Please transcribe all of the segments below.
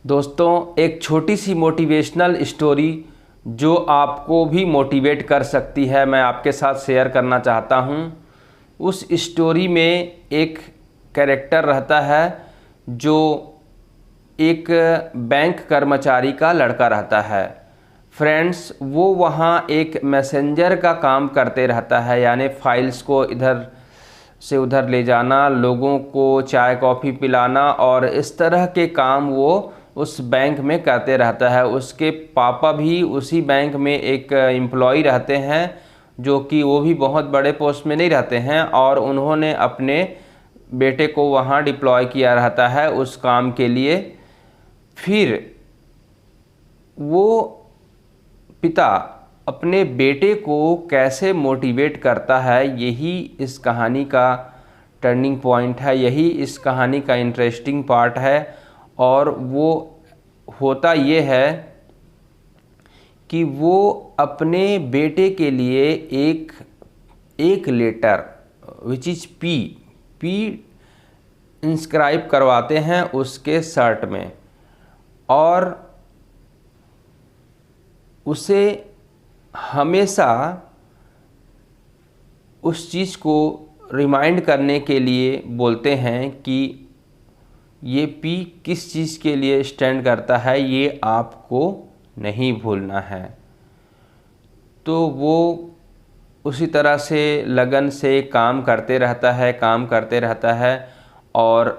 दोस्तों, एक छोटी सी मोटिवेशनल स्टोरी जो आपको भी मोटिवेट कर सकती है, मैं आपके साथ शेयर करना चाहता हूँ। उस स्टोरी में एक कैरेक्टर रहता है जो एक बैंक कर्मचारी का लड़का रहता है। फ्रेंड्स, वो वहाँ एक मैसेंजर का काम करते रहता है, यानी फाइल्स को इधर से उधर ले जाना, लोगों को चाय कॉफ़ी पिलाना और इस तरह के काम वो उस बैंक में करते रहता है। उसके पापा भी उसी बैंक में एक एम्प्लॉय रहते हैं, जो कि वो भी बहुत बड़े पोस्ट में नहीं रहते हैं, और उन्होंने अपने बेटे को वहाँ डिप्लॉय किया रहता है उस काम के लिए। फिर वो पिता अपने बेटे को कैसे मोटिवेट करता है, यही इस कहानी का टर्निंग पॉइंट है, यही इस कहानी का इंटरेस्टिंग पार्ट है। और वो होता ये है कि वो अपने बेटे के लिए एक letter which is P inscribe करवाते हैं उसके शर्ट में, और उसे हमेशा उस चीज़ को रिमाइंड करने के लिए बोलते हैं कि ये पी किस चीज़ के लिए स्टैंड करता है, ये आपको नहीं भूलना है। तो वो उसी तरह से लगन से काम करते रहता है और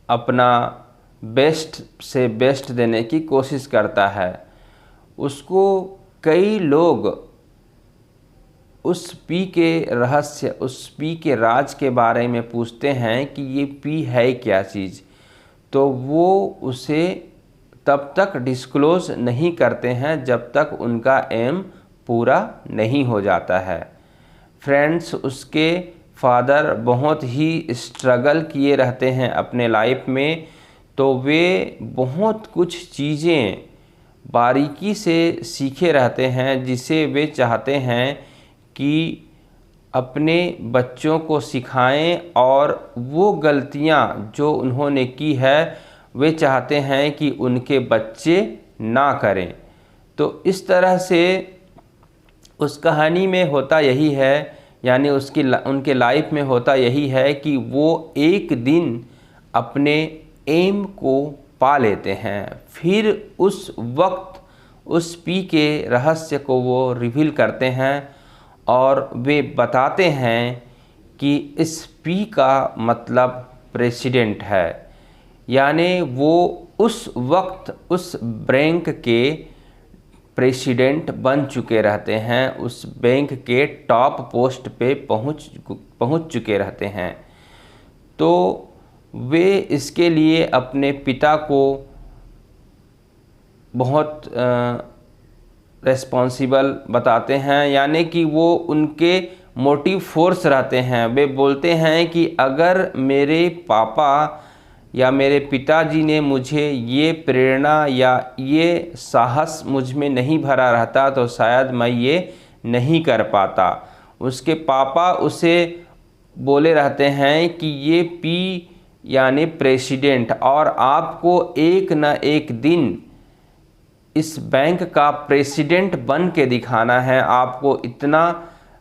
अपना बेस्ट से बेस्ट देने की कोशिश करता है। उसको कई लोग उस पी के रहस्य, उस पी के राज के बारे में पूछते हैं कि ये पी है क्या चीज़, तो वो उसे तब तक डिस्क्लोज़ नहीं करते हैं जब तक उनका एम पूरा नहीं हो जाता है। फ्रेंड्स, उसके फादर बहुत ही स्ट्रगल किए रहते हैं अपने लाइफ में, तो वे बहुत कुछ चीज़ें बारीकी से सीखे रहते हैं, जिसे वे चाहते हैं कि अपने बच्चों को सिखाएं, और वो गलतियां जो उन्होंने की है वे चाहते हैं कि उनके बच्चे ना करें। तो इस तरह से उस कहानी में होता यही है, यानी उनके लाइफ में होता यही है कि वो एक दिन अपने एम को पा लेते हैं। फिर उस वक्त उस पी के रहस्य को वो रिवील करते हैं और वे बताते हैं कि इस पी का मतलब प्रेसिडेंट है, यानी वो उस वक्त उस बैंक के प्रेसिडेंट बन चुके रहते हैं, उस बैंक के टॉप पोस्ट पे पहुंच चुके रहते हैं। तो वे इसके लिए अपने पिता को बहुत रेस्पॉन्सिबल बताते हैं, यानी कि वो उनके मोटिव फोर्स रहते हैं। वे बोलते हैं कि अगर मेरे पापा या मेरे पिताजी ने मुझे ये प्रेरणा या ये साहस मुझ में नहीं भरा रहता तो शायद मैं ये नहीं कर पाता। उसके पापा उसे बोले रहते हैं कि ये पी यानी प्रेसिडेंट, और आपको एक न एक दिन इस बैंक का प्रेसिडेंट बन के दिखाना है। आपको इतना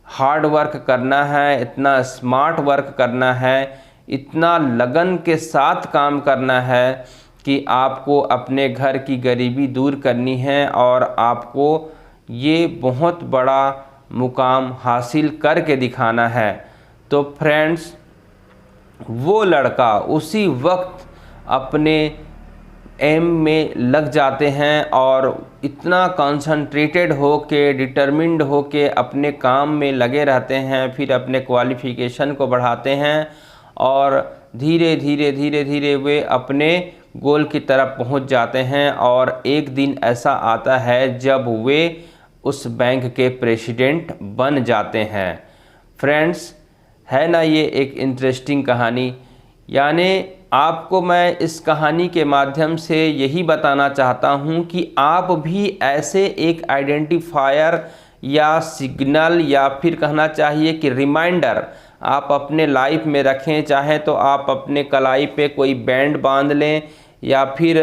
हार्ड वर्क करना है, इतना स्मार्ट वर्क करना है, इतना लगन के साथ काम करना है कि आपको अपने घर की गरीबी दूर करनी है और आपको ये बहुत बड़ा मुकाम हासिल करके दिखाना है। तो फ्रेंड्स, वो लड़का उसी वक्त अपने एम में लग जाते हैं और इतना कंसंट्रेटेड हो के, डिटर्मिन्ड हो के अपने काम में लगे रहते हैं। फिर अपने क्वालिफ़िकेशन को बढ़ाते हैं और धीरे धीरे वे अपने गोल की तरफ पहुंच जाते हैं। और एक दिन ऐसा आता है जब वे उस बैंक के प्रेसिडेंट बन जाते हैं। फ्रेंड्स, है ना ये एक इंटरेस्टिंग कहानी। यानी आपको मैं इस कहानी के माध्यम से यही बताना चाहता हूँ कि आप भी ऐसे एक आइडेंटिफायर या सिग्नल या फिर कहना चाहिए कि रिमाइंडर आप अपने लाइफ में रखें। चाहे तो आप अपने कलाई पे कोई बैंड बांध लें या फिर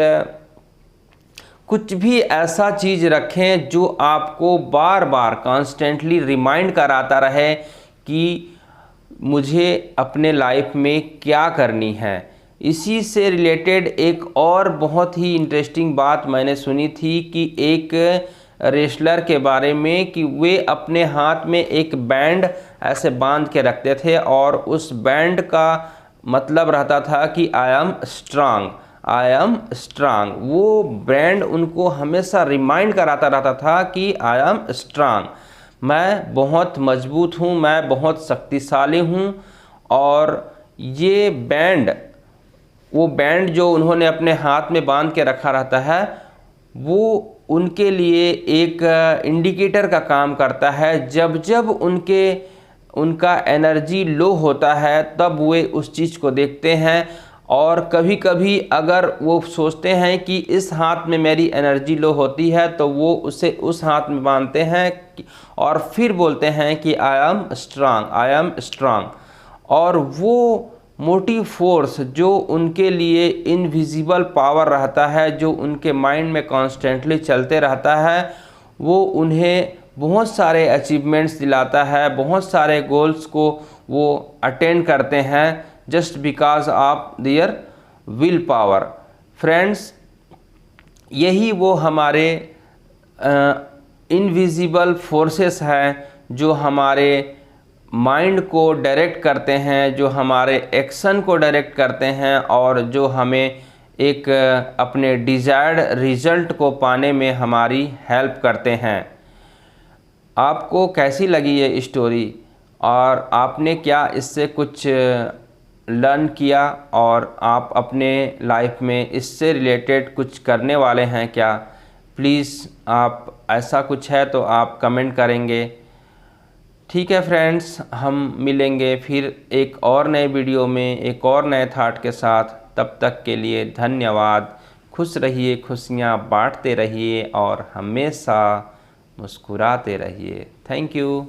कुछ भी ऐसा चीज़ रखें जो आपको बार बार कॉन्स्टेंटली रिमाइंड कराता रहे कि मुझे अपने लाइफ में क्या करनी है। इसी से रिलेटेड एक और बहुत ही इंटरेस्टिंग बात मैंने सुनी थी कि एक रेसलर के बारे में कि वे अपने हाथ में एक बैंड ऐसे बांध के रखते थे और उस बैंड का मतलब रहता था कि I am strong, I am strong. वो बैंड उनको हमेशा रिमाइंड कराता रहता था कि आई एम स्ट्रांग, मैं बहुत मजबूत हूँ, मैं बहुत शक्तिशाली हूँ। और ये बैंड, वो बैंड जो उन्होंने अपने हाथ में बांध के रखा रहता है, वो उनके लिए एक इंडिकेटर का काम करता है। जब जब उनका एनर्जी लो होता है तब वे उस चीज़ को देखते हैं, और कभी कभी अगर वो सोचते हैं कि इस हाथ में मेरी एनर्जी लो होती है तो वो उसे उस हाथ में बांधते हैं और फिर बोलते हैं कि I am strong, I am strong. और वो मोटिव फोर्स जो उनके लिए इनविजिबल पावर रहता है, जो उनके माइंड में कॉन्स्टेंटली चलते रहता है, वो उन्हें बहुत सारे अचीवमेंट्स दिलाता है, बहुत सारे गोल्स को वो अटेंड करते हैं just because of their will power. Friends, यही वो हमारे इनविजिबल फोर्सेस हैं जो हमारे माइंड को डायरेक्ट करते हैं, जो हमारे एक्शन को डायरेक्ट करते हैं और जो हमें एक अपने डिज़ायर्ड रिज़ल्ट को पाने में हमारी हेल्प करते हैं। आपको कैसी लगी ये स्टोरी और आपने क्या इससे कुछ लर्न किया और आप अपने लाइफ में इससे रिलेटेड कुछ करने वाले हैं क्या? प्लीज़ आप ऐसा कुछ है तो आप कमेंट करेंगे। ठीक है फ्रेंड्स, हम मिलेंगे फिर एक और नए वीडियो में एक और नए थॉट के साथ। तब तक के लिए धन्यवाद। खुश रहिए, खुशियाँ बांटते रहिए और हमेशा मुस्कुराते रहिए। Thank you.